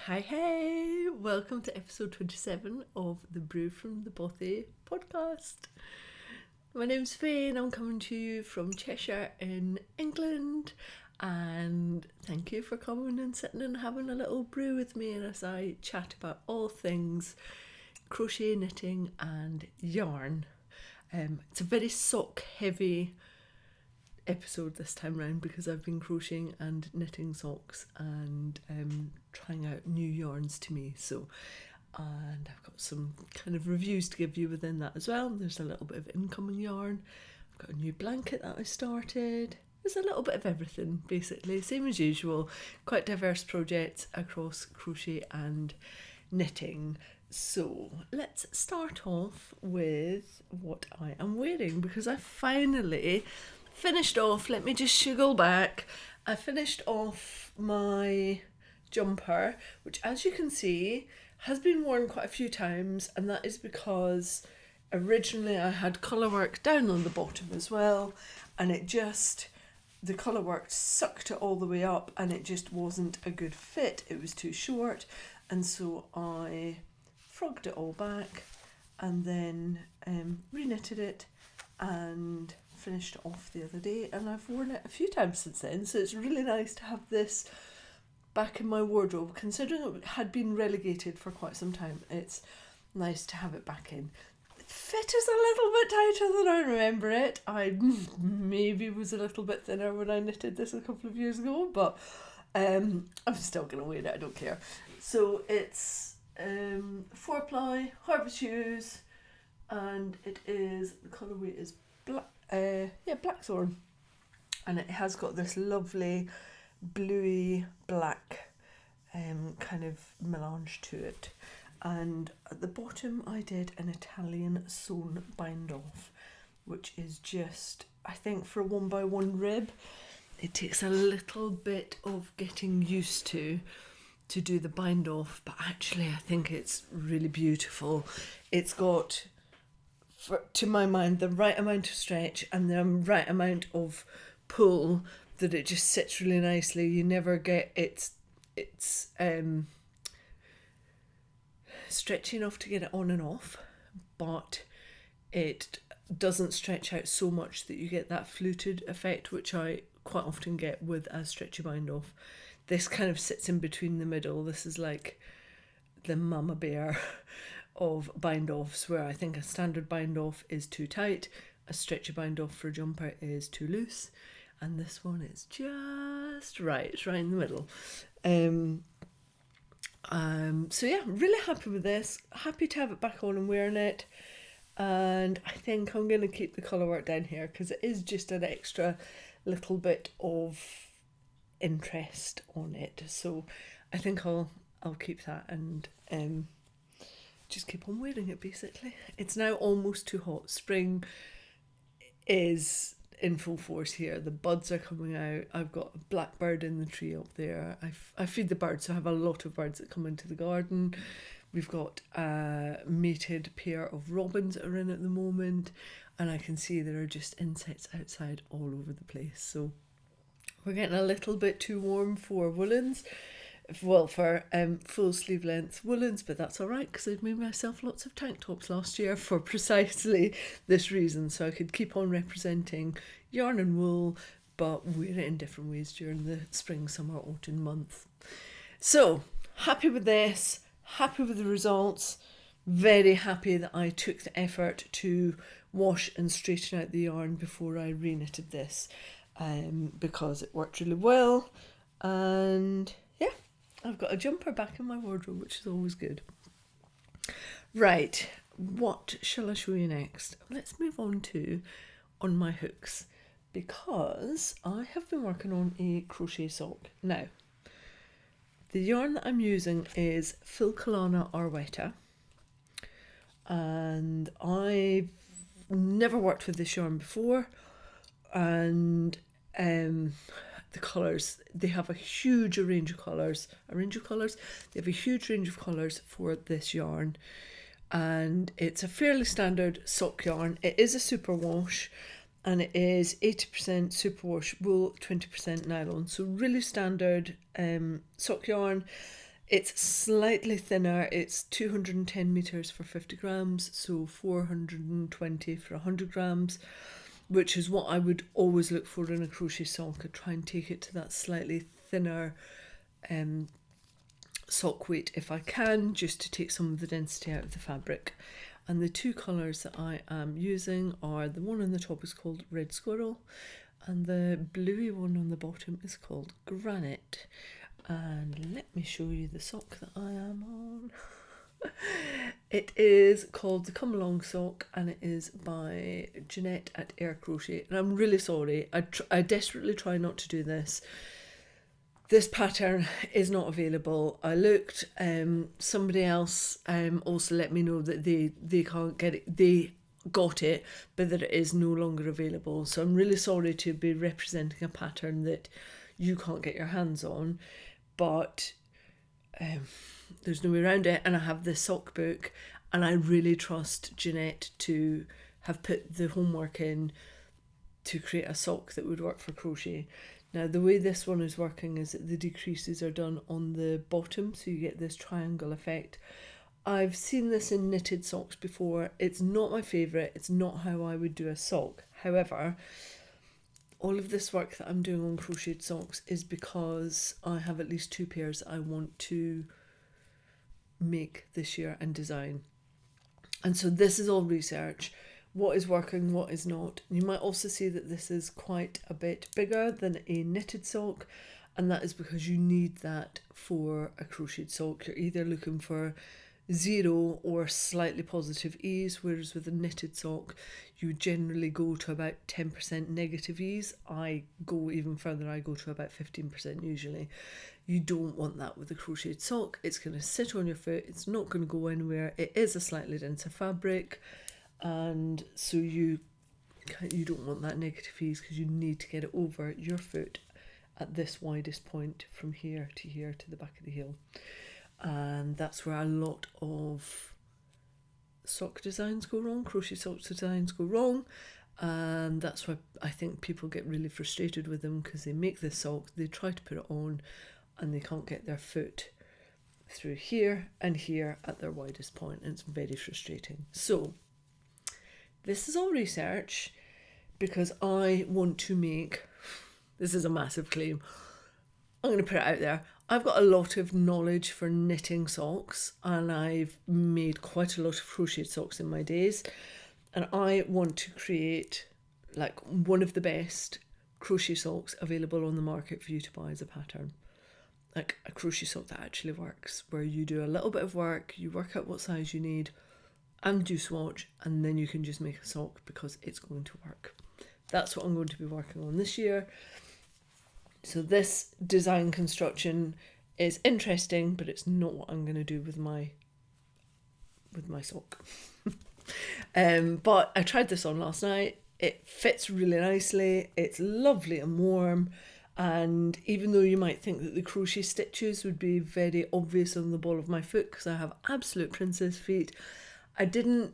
Hey, welcome to episode 27 of the Brew from the Bothy podcast. My name's Fay and I'm coming to you from Cheshire in England, and thank you for coming and sitting and having a little brew with me as I chat about all things crochet, knitting and yarn. It's a very sock heavy episode this time round because I've been crocheting and knitting socks and trying out new yarns to me, and I've got some kind of reviews to give you within that as well. There's a little bit of incoming yarn. I've got a new blanket that I started. There's a little bit of everything basically, same as usual. Quite diverse projects across crochet and knitting. So let's start off with what I am wearing, because I finally finished off, let me just shiggle back. I finished off my jumper, which as you can see has been worn quite a few times, and that is because originally I had colour work down on the bottom as well, and the colour work sucked it all the way up and it just wasn't a good fit. It was too short, and so I frogged it all back and then re-knitted it and finished it off the other day, and I've worn it a few times since then, so it's really nice to have this back in my wardrobe. Considering it had been relegated for quite some time, it's nice to have it back in. The fit is a little bit tighter than I remember it. I maybe was a little bit thinner when I knitted this a couple of years ago, but I'm still going to wear it, I don't care. So it's 4-ply, Dashper-Hughes, and the colourway is blackthorn, and it has got this lovely bluey black kind of melange to it. And at the bottom I did an Italian sewn bind off, which is just, I think for a 1x1 rib, it takes a little bit of getting used to do the bind off, but actually I think it's really beautiful. It's got, to my mind, the right amount of stretch and the right amount of pull that it just sits really nicely. You never get it's stretchy enough to get it on and off, but it doesn't stretch out so much that you get that fluted effect, which I quite often get with a stretchy bind off. This kind of sits in between the middle. This is like the mama bear of bind offs, where I think a standard bind off is too tight, a stretchy bind off for a jumper is too loose, and this one is just right. It's right in the middle. So yeah, really happy with this. Happy to have it back on and wearing it, and I think I'm going to keep the colour work down here because it is just an extra little bit of interest on it. So I think I'll keep that and just keep on wearing it basically. It's now almost too hot. Spring is in full force here. The buds are coming out. I've got a blackbird in the tree up there. I feed the birds, so I have a lot of birds that come into the garden. We've got a mated pair of robins that are in at the moment, and I can see there are just insects outside all over the place. So we're getting a little bit too warm for woolens. Well, for full sleeve length woolens, but that's all right because I'd made myself lots of tank tops last year for precisely this reason, so I could keep on representing yarn and wool, but wear it in different ways during the spring, summer, autumn month. So happy with this, happy with the results, very happy that I took the effort to wash and straighten out the yarn before I re-knitted this, because it worked really well. And yeah, I've got a jumper back in my wardrobe, which is always good. Right, what shall I show you next? Let's move on to on my hooks, because I have been working on a crochet sock. Now, the yarn that I'm using is Filcolana Arwetta, and I've never worked with this yarn before, and the colours, they have a huge range of colours. They have a huge range of colours for this yarn, and it's a fairly standard sock yarn. It is a superwash, and it is 80% superwash wool, 20% nylon. So really standard sock yarn. It's slightly thinner. It's 210 meters for 50 grams, so 420 for 100 grams, which is what I would always look for in a crochet sock. I try and take it to that slightly thinner sock weight if I can, just to take some of the density out of the fabric. And the two colours that I am using are, the one on the top is called Red Squirrel, and the bluey one on the bottom is called Granite. And let me show you the sock that I am on. It is called the Come Along sock, and it is by Jeanette at Air Crochet. And I'm really sorry, I desperately try not to do this. This pattern is not available. I looked, somebody else also let me know that they can't get it, they got it, but that it is no longer available. So I'm really sorry to be representing a pattern that you can't get your hands on, but there's no way around it. And I have this sock book, and I really trust Jeanette to have put the homework in to create a sock that would work for crochet. Now, the way this one is working is that the decreases are done on the bottom, so you get this triangle effect. I've seen this in knitted socks before. It's not my favourite. It's not how I would do a sock. However, all of this work that I'm doing on crocheted socks is because I have at least 2 pairs I want to make this year and design. And so this is all research. What is working, what is not. You might also see that this is quite a bit bigger than a knitted sock, and that is because you need that for a crocheted sock. You're either looking for 0 or slightly positive ease, whereas with a knitted sock you generally go to about 10% negative ease. I go even further, I go to about 15% usually. You don't want that with a crocheted sock. It's going to sit on your foot, it's not going to go anywhere. It is a slightly denser fabric, and so you don't want that negative ease, because you need to get it over your foot at this widest point from here to the back of the heel. And that's where a lot of sock designs go wrong, crochet sock designs go wrong, and that's why I think people get really frustrated with them, because they make this sock, they try to put it on, and they can't get their foot through here and here at their widest point, and it's very frustrating. So this is all research, because I want to make, this is a massive claim, I'm going to put it out there, I've got a lot of knowledge for knitting socks, and I've made quite a lot of crocheted socks in my days, and I want to create like one of the best crochet socks available on the market for you to buy as a pattern. Like a crochet sock that actually works, where you do a little bit of work, you work out what size you need, and do swatch, and then you can just make a sock, because it's going to work. That's what I'm going to be working on this year. So this design construction is interesting, but it's not what I'm going to do with my sock. But I tried this on last night. It fits really nicely. It's lovely and warm. And even though you might think that the crochet stitches would be very obvious on the ball of my foot, because I have absolute princess feet, I didn't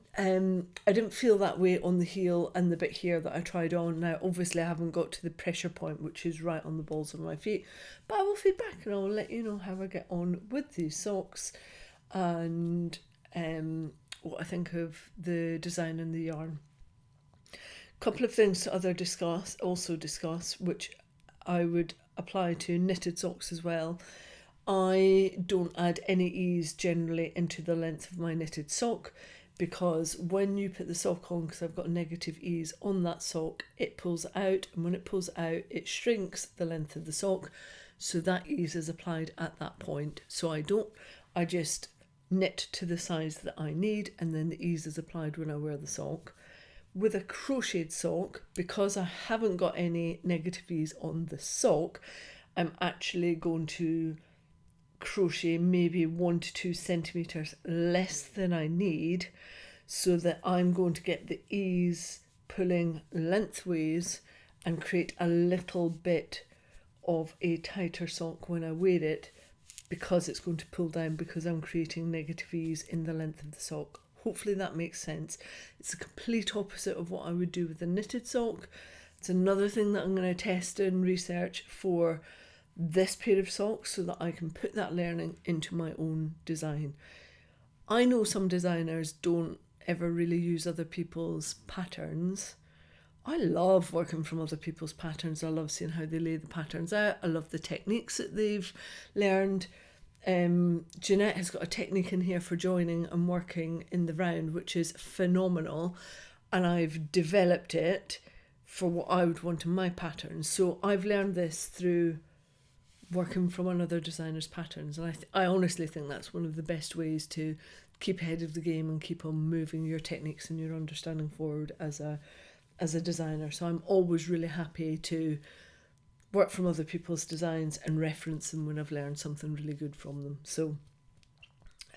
feel that way on the heel and the bit here that I tried on. Now, obviously I haven't got to the pressure point, which is right on the balls of my feet, but I will feed back and I will let you know how I get on with these socks, and what I think of the design and the yarn. A couple of things to also discuss, which I would apply to knitted socks as well. I don't add any ease generally into the length of my knitted sock, because when you put the sock on, because I've got negative ease on that sock, it pulls out, and when it pulls out it shrinks the length of the sock, so that ease is applied at that point. So I just knit to the size that I need, and then the ease is applied when I wear the sock. With a crocheted sock, because I haven't got any negative ease on the sock, I'm actually going to crochet maybe 1 to 2 centimeters less than I need, so that I'm going to get the ease pulling lengthways and create a little bit of a tighter sock when I wear it, because it's going to pull down, because I'm creating negative ease in the length of the sock. Hopefully that makes sense. It's the complete opposite of what I would do with a knitted sock. It's another thing that I'm going to test and research for this pair of socks so that I can put that learning into my own design. I know some designers don't ever really use other people's patterns. I love working from other people's patterns. I love seeing how they lay the patterns out. I love the techniques that they've learned. Jeanette has got a technique in here for joining and working in the round, which is phenomenal, and I've developed it for what I would want in my pattern. So I've learned this through working from another designer's patterns, and I honestly think that's one of the best ways to keep ahead of the game and keep on moving your techniques and your understanding forward as a designer. So I'm always really happy to work from other people's designs and reference them when I've learned something really good from them. So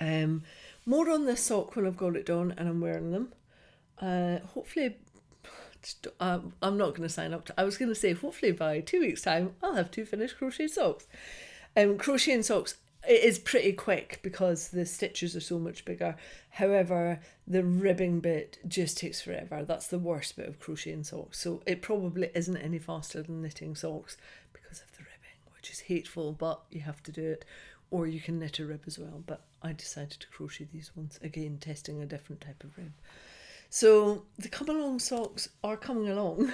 more on this sock when I've got it done and I'm wearing them. Hopefully, I'm not going to sign up to, I was going to say hopefully by 2 weeks time I'll have 2 finished crochet socks. Crocheting socks, it is pretty quick because the stitches are so much bigger. However, the ribbing bit just takes forever. That's the worst bit of crocheting socks. So it probably isn't any faster than knitting socks because of the ribbing, which is hateful, but you have to do it. Or you can knit a rib as well. But I decided to crochet these ones, again, testing a different type of rib. So the come along socks are coming along,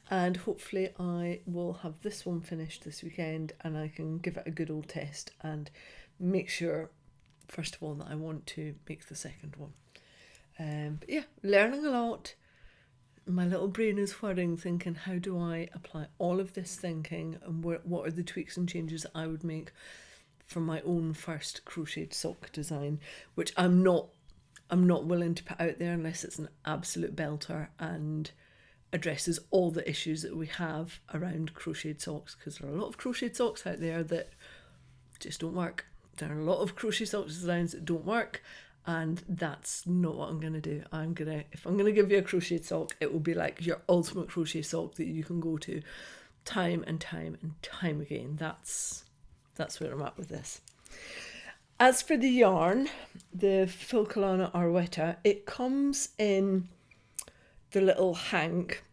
and hopefully I will have this one finished this weekend and I can give it a good old test and make sure, first of all, that I want to make the second one. But yeah, learning a lot. My little brain is whirring, thinking, how do I apply all of this thinking, and what are the tweaks and changes that I would make for my own first crocheted sock design, which I'm not willing to put out there unless it's an absolute belter and addresses all the issues that we have around crocheted socks, because there are a lot of crocheted socks out there that just don't work. There are a lot of crochet socks designs that don't work, and that's not what I'm going to do. If I'm going to give you a crocheted sock, it will be like your ultimate crochet sock that you can go to time and time and time again. That's where I'm at with this. As for the yarn, the Filcolana Arwetta, it comes in the little hank.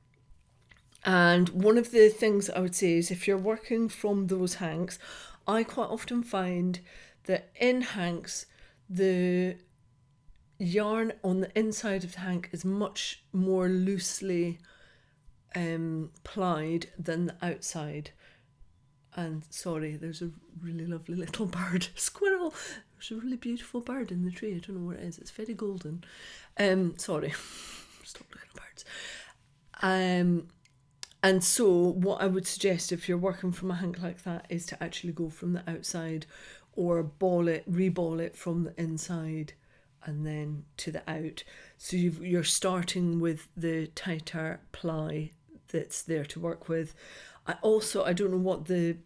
And one of the things I would say is if you're working from those hanks, I quite often find that in hanks, the yarn on the inside of the hank is much more loosely plied than the outside. And sorry, there's a really lovely little bird, squirrel. There's a really beautiful bird in the tree. I don't know what it is. It's very golden. Sorry, stop looking at birds. And so what I would suggest if you're working from a hank like that is to actually go from the outside, or reball it from the inside and then to the out. So you're starting with the tighter ply that's there to work with. I don't know what the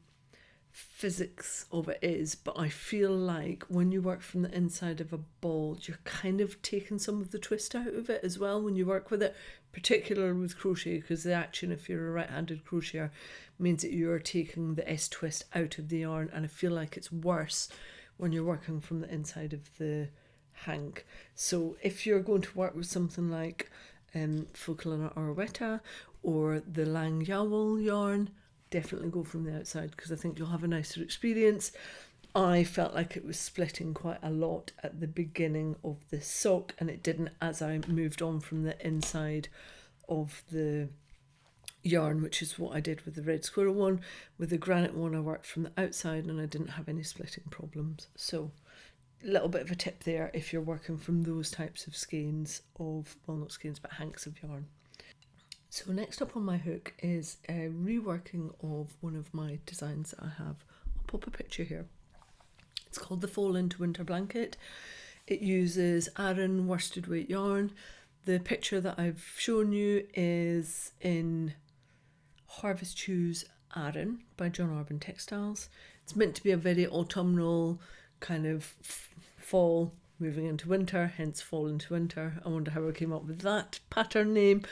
physics of it is, but I feel like when you work from the inside of a ball, you're kind of taking some of the twist out of it as well when you work with it, particularly with crochet, because the action, if you're a right-handed crocheter, means that you're taking the S-twist out of the yarn, and I feel like it's worse when you're working from the inside of the hank. So if you're going to work with something like Filcolana Arwetta or the Lang Yowel yarn, definitely go from the outside, because I think you'll have a nicer experience. I felt like it was splitting quite a lot at the beginning of this sock, and it didn't as I moved on from the inside of the yarn, which is what I did with the red squirrel one. With the granite one, I worked from the outside and I didn't have any splitting problems. So a little bit of a tip there if you're working from those types of skeins of, well, not skeins, but hanks of yarn. So next up on my hook is a reworking of one of my designs that I have. I'll pop a picture here. It's called the Fall into Winter Blanket. It uses Aran worsted weight yarn. The picture that I've shown you is in Harvest-Hughes Aran by John Arbon Textiles. It's meant to be a very autumnal kind of fall moving into winter, hence Fall into Winter. I wonder how I came up with that pattern name.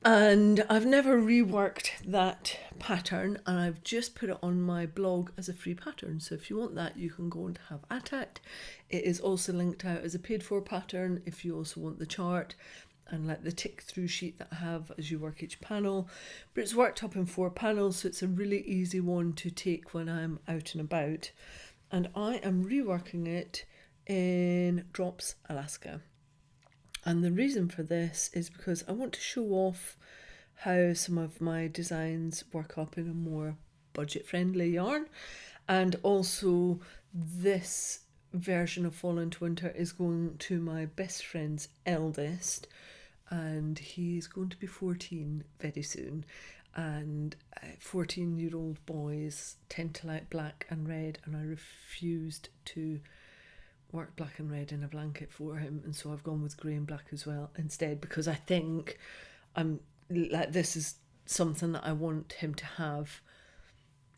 And I've never reworked that pattern, and I've just put it on my blog as a free pattern. So if you want that, you can go and have at it. It is also linked out as a paid for pattern if you also want the chart. and like the tick through sheet that I have as you work each panel, but it's worked up in 4 panels, so it's a really easy one to take when I'm out and about. And I am reworking it in Drops, Alaska. And the reason for this is because I want to show off how some of my designs work up in a more budget-friendly yarn. And also this version of Fall into Winter is going to my best friend's eldest, and he's going to be 14 very soon. And 14-year-old boys tend to like black and red, and I refused to work black and red in a blanket for him, and so I've gone with grey and black as well instead, because I think this is something that I want him to have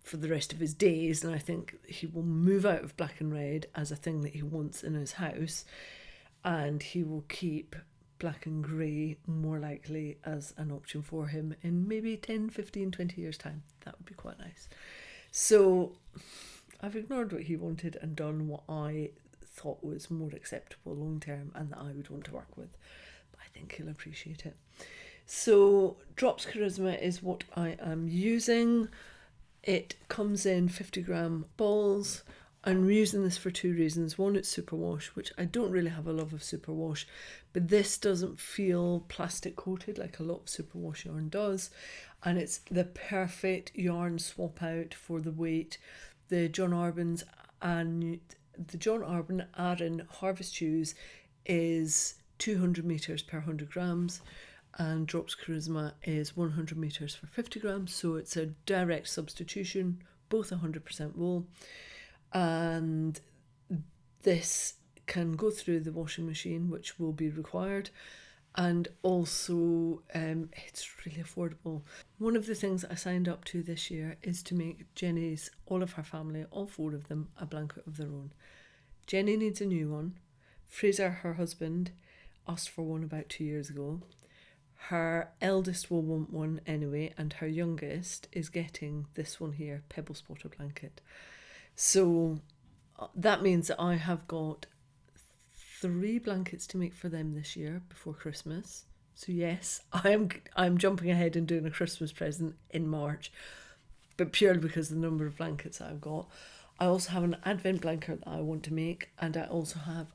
for the rest of his days, and I think he will move out of black and red as a thing that he wants in his house, and he will keep black and grey more likely as an option for him in maybe 10, 15, 20 years time. That would be quite nice. So I've ignored what he wanted and done what I thought was more acceptable long term and that I would want to work with. But I think he'll appreciate it. So Drops Charisma is what I am using. It comes in 50-gram balls. I'm using this for 2 reasons. One, it's superwash, which I don't really have a love of superwash, but this doesn't feel plastic coated like a lot of superwash yarn does, and it's the perfect yarn swap out for the weight. The John Arbon Aran Harvest-Hughes is 200 meters per 100 grams, and Drops Charisma is 100 meters for 50 grams, so it's a direct substitution, both 100% wool. And this can go through the washing machine, which will be required, and also it's really affordable. One of the things I signed up to this year is to make Jenny's, all of her family, all 4 of them, a blanket of their own. Jenny needs a new one. Fraser, her husband, asked for one about 2 years ago. Her eldest will want one anyway, and her youngest is getting this one here, Pebble Spotter blanket. So that means that I have got 3 blankets to make for them this year before Christmas. So yes, I'm jumping ahead and doing a Christmas present in March, but purely because of the number of blankets I've got. I also have an advent blanket that I want to make, and I also have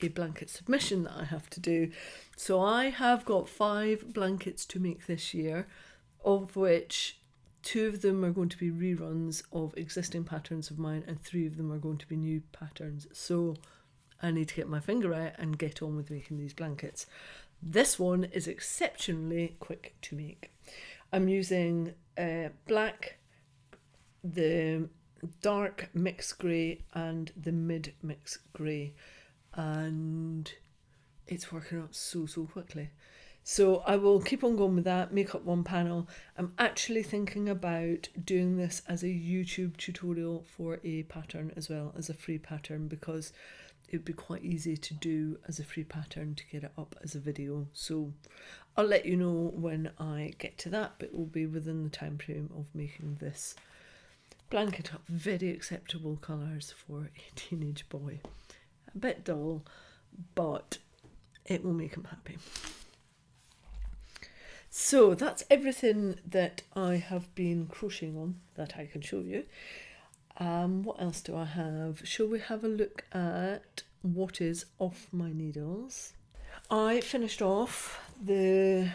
a blanket submission that I have to do. So I have got 5 blankets to make this year, of which 2 of them are going to be reruns of existing patterns of mine, and 3 of them are going to be new patterns. So I need to get my finger out and get on with making these blankets. This one is exceptionally quick to make. I'm using black, the dark mix grey and the mid mix grey, and it's working up so quickly. So I will keep on going with that, make up 1 panel. I'm actually thinking about doing this as a YouTube tutorial for a pattern as well as a free pattern, because it would be quite easy to do as a free pattern to get it up as a video. So I'll let you know when I get to that, but it will be within the time frame of making this blanket up. Very acceptable colours for a teenage boy. A bit dull, but it will make him happy. So that's everything that I have been crocheting on that I can show you. What else do I have? Shall we have a look at what is off my needles? I finished off the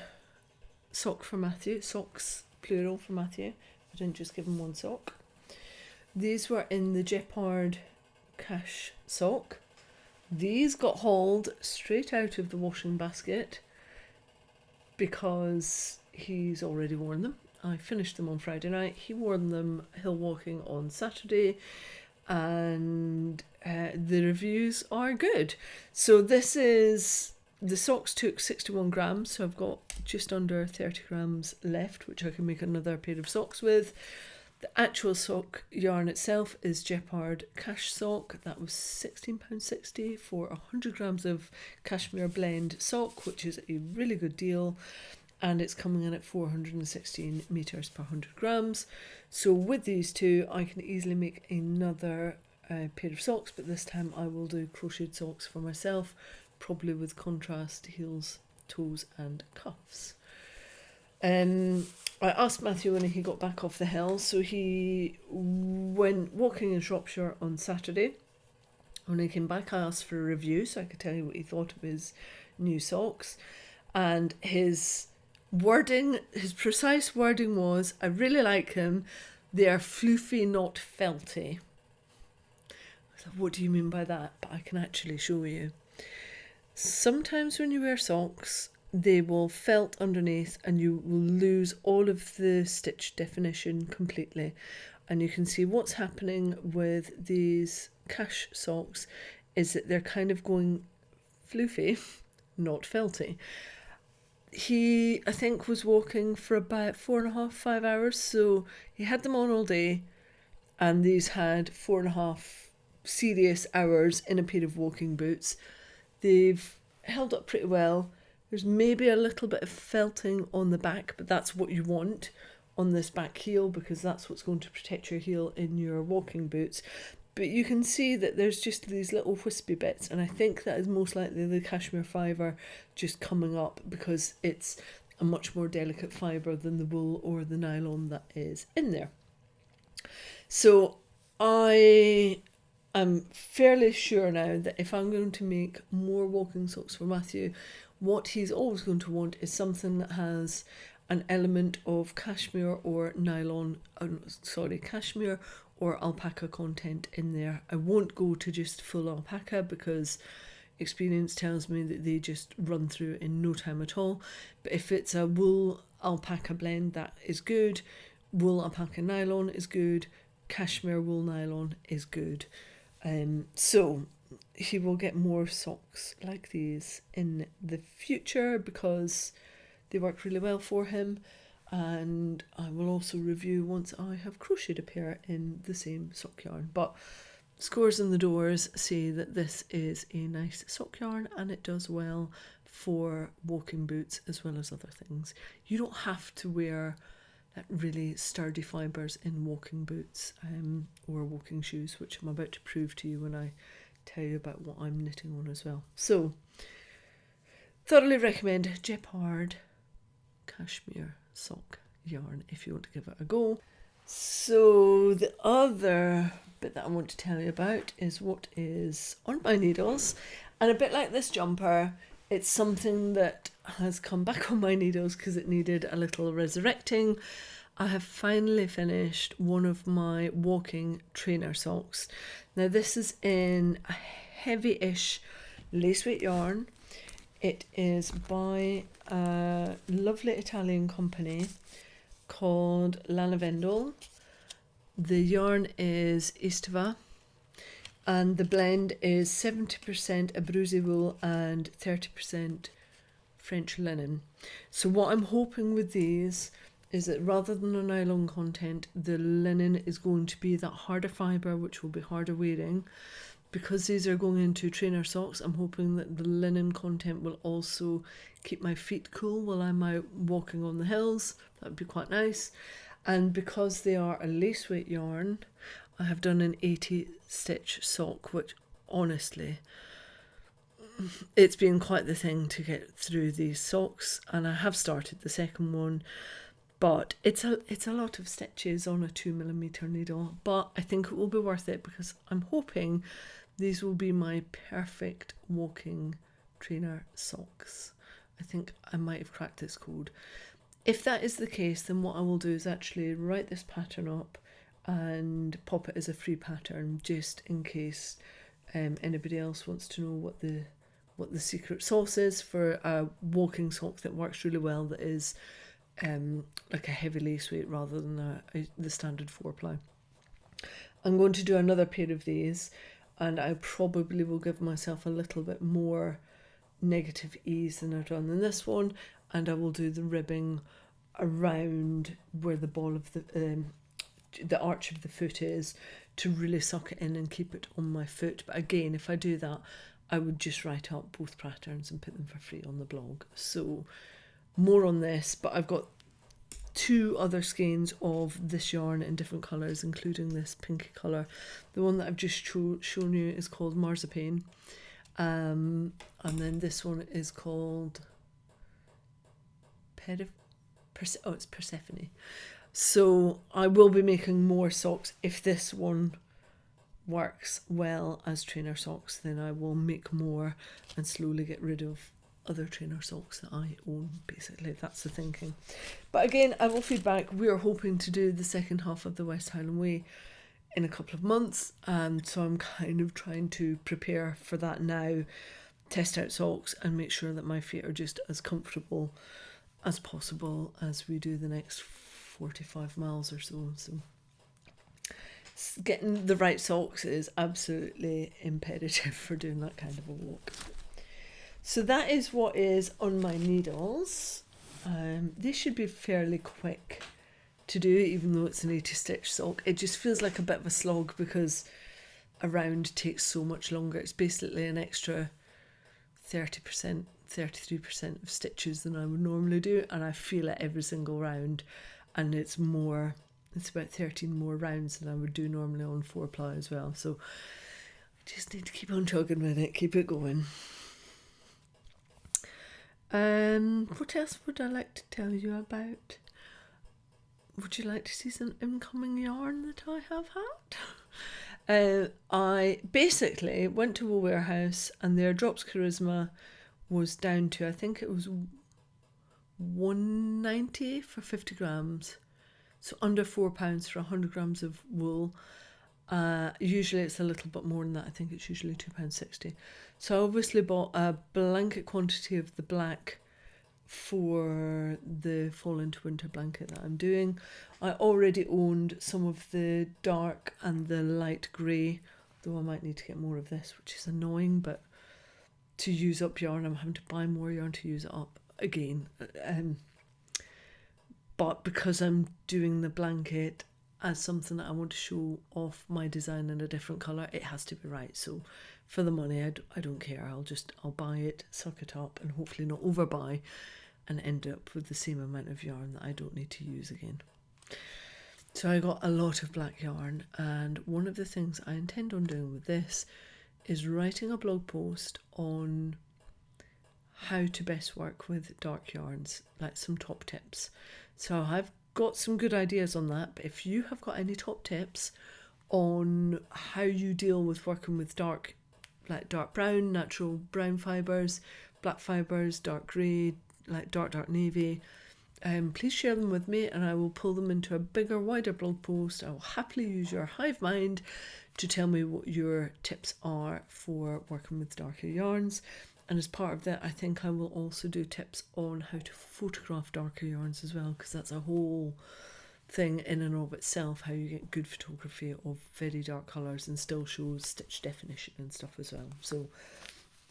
sock for Matthew, socks plural for Matthew. I didn't just give him 1 sock. These were in the Jeopard cash sock. These got hauled straight out of the washing basket because he's already worn them. I finished them on Friday night. He wore them hill walking on Saturday, and the reviews are good. So this is, the socks took 61 grams, so I've got just under 30 grams left, which I can make another pair of socks with. The actual sock yarn itself is Jeopard cash sock. That was £16.60 for 100 grams of cashmere blend sock, which is a really good deal. And it's coming in at 416 meters per 100 grams. So with these 2, I can easily make another pair of socks, but this time I will do crocheted socks for myself, probably with contrast heels toes and cuffs. I asked Matthew when he got back off the hill, so he went walking in Shropshire on Saturday. When he came back, I asked for a review so I could tell you what he thought of his new socks. And his precise wording was, I really like them. They are floofy, not felty. I thought, what do you mean by that? But I can actually show you. Sometimes when you wear socks, they will felt underneath and you will lose all of the stitch definition completely. And you can see what's happening with these cash socks is that they're kind of going floofy, not felty. He, I think, was walking for about 4.5, 5 hours. So he had them on all day, and these had 4.5 serious hours in a pair of walking boots. They've held up pretty well. There's maybe a little bit of felting on the back, but that's what you want on this back heel because that's what's going to protect your heel in your walking boots. But you can see that there's just these little wispy bits, and I think that is most likely the cashmere fibre just coming up because it's a much more delicate fibre than the wool or the nylon that is in there. So I am fairly sure now that if I'm going to make more walking socks for Matthew, what he's always going to want is something that has an element of cashmere or cashmere or alpaca content in there. I won't go to just full alpaca because experience tells me that they just run through in no time at all. But if it's a wool alpaca blend, that is good. Wool alpaca nylon is good. Cashmere wool nylon is good. So he will get more socks like these in the future because they work really well for him, and I will also review once I have crocheted a pair in the same sock yarn. But Scores in the Doors say that this is a nice sock yarn and it does well for walking boots as well as other things. You don't have to wear that really sturdy fibres in walking boots or walking shoes, which I'm about to prove to you when I tell you about what I'm knitting on as well. So, thoroughly recommend Dashper cashmere sock yarn if you want to give it a go. So the other bit that I want to tell you about is what is on my needles, and a bit like this jumper, it's something that has come back on my needles because it needed a little resurrecting. I have finally finished one of my walking trainer socks. Now this is in a heavy-ish lace weight yarn. It is by a lovely Italian company called Lavendel. The yarn is Estiva and the blend is 70% Abruzzi wool and 30% French linen. So what I'm hoping with these is that rather than a nylon content, the linen is going to be that harder fibre which will be harder wearing. Because these are going into trainer socks, I'm hoping that the linen content will also keep my feet cool while I'm out walking on the hills. That would be quite nice. And because they are a lace weight yarn, I have done an 80 stitch sock, which honestly, it's been quite the thing to get through these socks. And I have started the second one, but it's a lot of stitches on a 2mm needle. But I think it will be worth it because I'm hoping these will be my perfect walking trainer socks. I think I might have cracked this code. If that is the case, then what I will do is actually write this pattern up and pop it as a free pattern just in case anybody else wants to know what the secret sauce is for a walking sock that works really well, that is like a heavy lace weight rather than the standard 4-ply. I'm going to do another pair of these, and I probably will give myself a little bit more negative ease than I've done in this one, and I will do the ribbing around where the ball of the arch of the foot is to really suck it in and keep it on my foot. But again, if I do that, I would just write up both patterns and put them for free on the blog. So more on this, but I've got 2 other skeins of this yarn in different colours, including this pinky colour. The one that I've just shown you is called Marzipan, and then this one is called it's Persephone. So I will be making more socks. If this one works well as trainer socks, then I will make more and slowly get rid of other trainer socks that I own, basically. That's the thinking. But again, I will feedback. We are hoping to do the second half of the West Highland Way in a couple of months, and so I'm kind of trying to prepare for that now, test out socks and make sure that my feet are just as comfortable as possible as we do the next 45 miles or so. So getting the right socks is absolutely imperative for doing that kind of a walk. So that is what is on my needles. They should be fairly quick to do, even though it's an 80 stitch sock. It just feels like a bit of a slog because a round takes so much longer. It's basically an extra 30%, 33% of stitches than I would normally do, and I feel it every single round, and it's about 13 more rounds than I would do normally on 4-plough as well. So I just need to keep on chugging with it, keep it going. What else would I like to tell you about? Would you like to see some incoming yarn that I have had? I basically went to a warehouse and their Drops Charisma was down to, I think it was $1.90 for 50 grams. So under £4 for 100 grams of wool. Usually it's a little bit more than that. I think it's usually £2.60. So I obviously bought a blanket quantity of the black for the fall into winter blanket that I'm doing. I already owned some of the dark and the light grey, though I might need to get more of this, which is annoying, but to use up yarn, I'm having to buy more yarn to use it up again. But because I'm doing the blanket as something that I want to show off my design in a different colour, it has to be right. So for the money, I don't care. I'll buy it, suck it up, and hopefully not overbuy and end up with the same amount of yarn that I don't need to use again. So I got a lot of black yarn, and one of the things I intend on doing with this is writing a blog post on how to best work with dark yarns, like some top tips. So I've got some good ideas on that, but if you have got any top tips on how you deal with working with dark, like dark brown, natural brown fibres, black fibres, dark grey, like dark navy, please share them with me and I will pull them into a bigger, wider blog post. I will happily use your hive mind to tell me what your tips are for working with darker yarns. And as part of that, I think I will also do tips on how to photograph darker yarns as well, because that's a whole thing in and of itself, how you get good photography of very dark colours and still shows stitch definition and stuff as well. So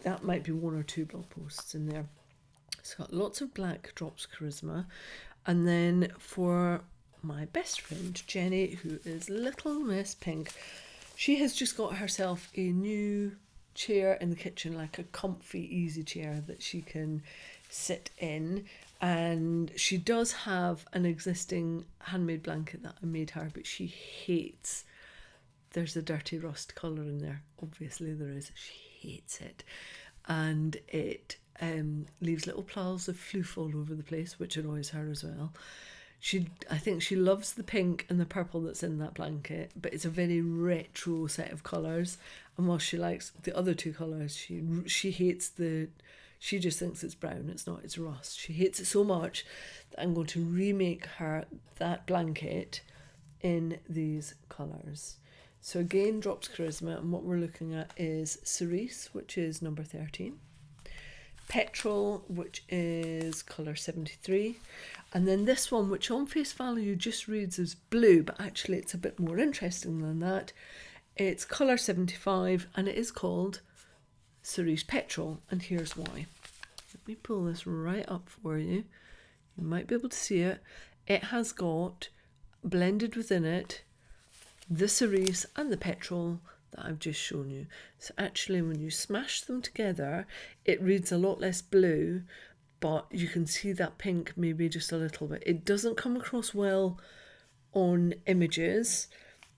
that might be 1 or 2 blog posts in there. So got lots of black Drops Charisma. And then for my best friend, Jenny, who is Little Miss Pink, she has just got herself a new chair in the kitchen, like a comfy, easy chair that she can sit in. And she does have an existing handmade blanket that I made her, but she hates, there's a dirty rust colour in there. Obviously there is. She hates it. And it leaves little piles of floof all over the place, which annoys her as well. I think she loves the pink and the purple that's in that blanket, but it's a very retro set of colours. And while she likes the other 2 colours, she hates she just thinks it's brown. It's not, it's rust. She hates it so much that I'm going to remake her that blanket in these colours. So again, Drops Charisma, and what we're looking at is Cerise, which is number 13. Petrol, which is colour 73, and then this one, which on face value just reads as blue, but actually it's a bit more interesting than that. It's colour 75 and it is called Cerise Petrol, and here's why. Let me pull this right up for you. You might be able to see it. It has got blended within it the cerise and the petrol that I've just shown you. So actually when you smash them together, it reads a lot less blue, but you can see that pink maybe just a little bit. It doesn't come across well on images.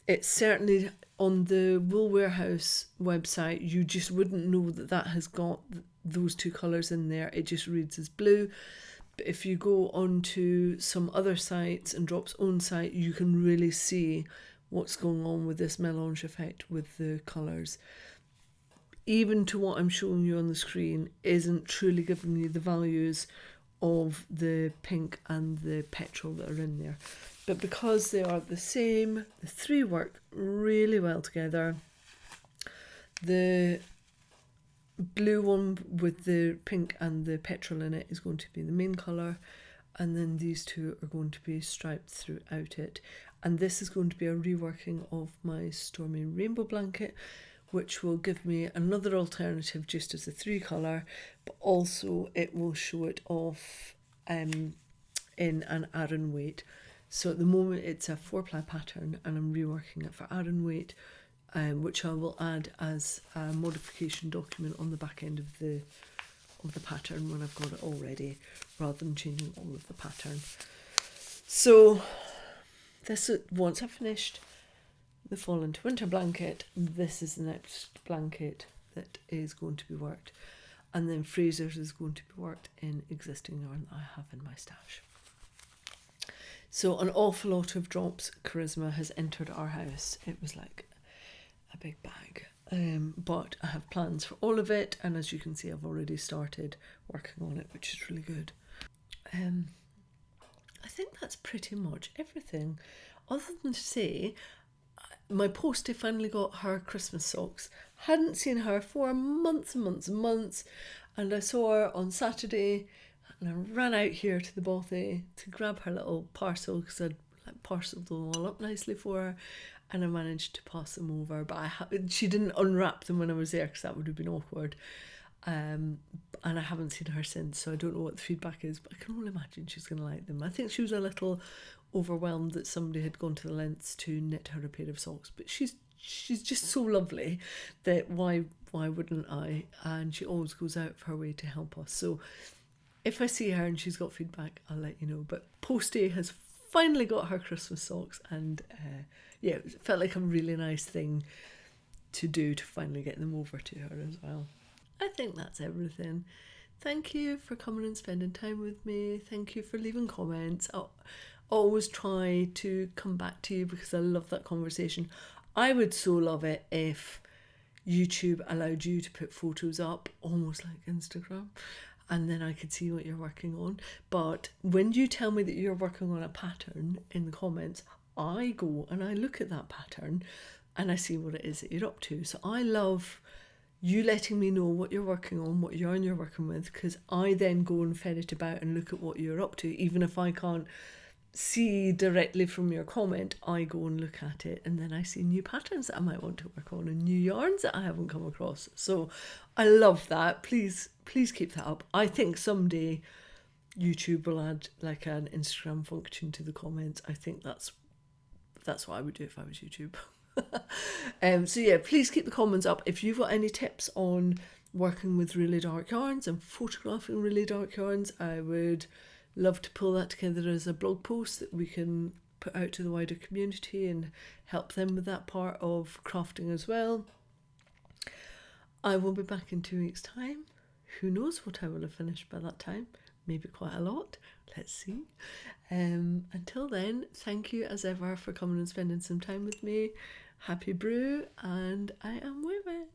It's certainly on the Wool Warehouse website, you just wouldn't know that that has got those 2 colours in there. It just reads as blue. But if you go onto some other sites and Drop's own site, you can really see what's going on with this melange effect with the colours. Even to what I'm showing you on the screen isn't truly giving you the values of the pink and the petrol that are in there. But because they are the same, the three work really well together. The blue one with the pink and the petrol in it is going to be the main colour, and then these two are going to be striped throughout it. And this is going to be a reworking of my Stormy Rainbow blanket, which will give me another alternative just as a three colour, but also it will show it off in an Aran weight. So at the moment it's a 4-ply pattern, and I'm reworking it for Aran weight, which I will add as a modification document on the back end of the pattern when I've got it all ready, rather than changing all of the pattern. So this, once I've finished the fall into winter blanket, this is the next blanket that is going to be worked, and then Fraser's is going to be worked in existing yarn that I have in my stash. So an awful lot of Drop's charisma has entered our house. It was like a big bag, but I have plans for all of it, and as you can see I've already started working on it, which is really good. I think that's pretty much everything, other than to say my Postie finally got her Christmas socks. Hadn't seen her for months and months and months, and I saw her on Saturday and I ran out here to the Bothy to grab her little parcel, because I'd parcelled them all up nicely for her, and I managed to pass them over, but she didn't unwrap them when I was there because that would have been awkward. And I haven't seen her since, so I don't know what the feedback is, but I can only imagine she's going to like them. I think she was a little overwhelmed that somebody had gone to the lengths to knit her a pair of socks, but she's just so lovely that why wouldn't I? And she always goes out of her way to help us. So if I see her and she's got feedback, I'll let you know. But Postie has finally got her Christmas socks, and yeah, it felt like a really nice thing to do to finally get them over to her as well. I think that's everything. Thank you for coming and spending time with me. Thank you for leaving comments. I'll always try to come back to you because I love that conversation. I would so love it if YouTube allowed you to put photos up, almost like Instagram, and then I could see what you're working on. But when you tell me that you're working on a pattern in the comments, I go and I look at that pattern and I see what it is that you're up to. So I love you letting me know what you're working on, what yarn you're working with, because I then go and ferret about and look at what you're up to. Even if I can't see directly from your comment, I go and look at it, and then I see new patterns that I might want to work on and new yarns that I haven't come across. So I love that. Please keep that up. I think someday YouTube will add like an Instagram function to the comments. I think that's what I would do if I was YouTube. So yeah, please keep the comments up. If you've got any tips on working with really dark yarns and photographing really dark yarns, I would love to pull that together as a blog post that we can put out to the wider community and help them with that part of crafting as well. I will be back in 2 weeks' time. Who knows what I will have finished by that time? Maybe quite a lot. Let's see. Until then, thank you as ever for coming and spending some time with me. Happy brew, and I am weaving.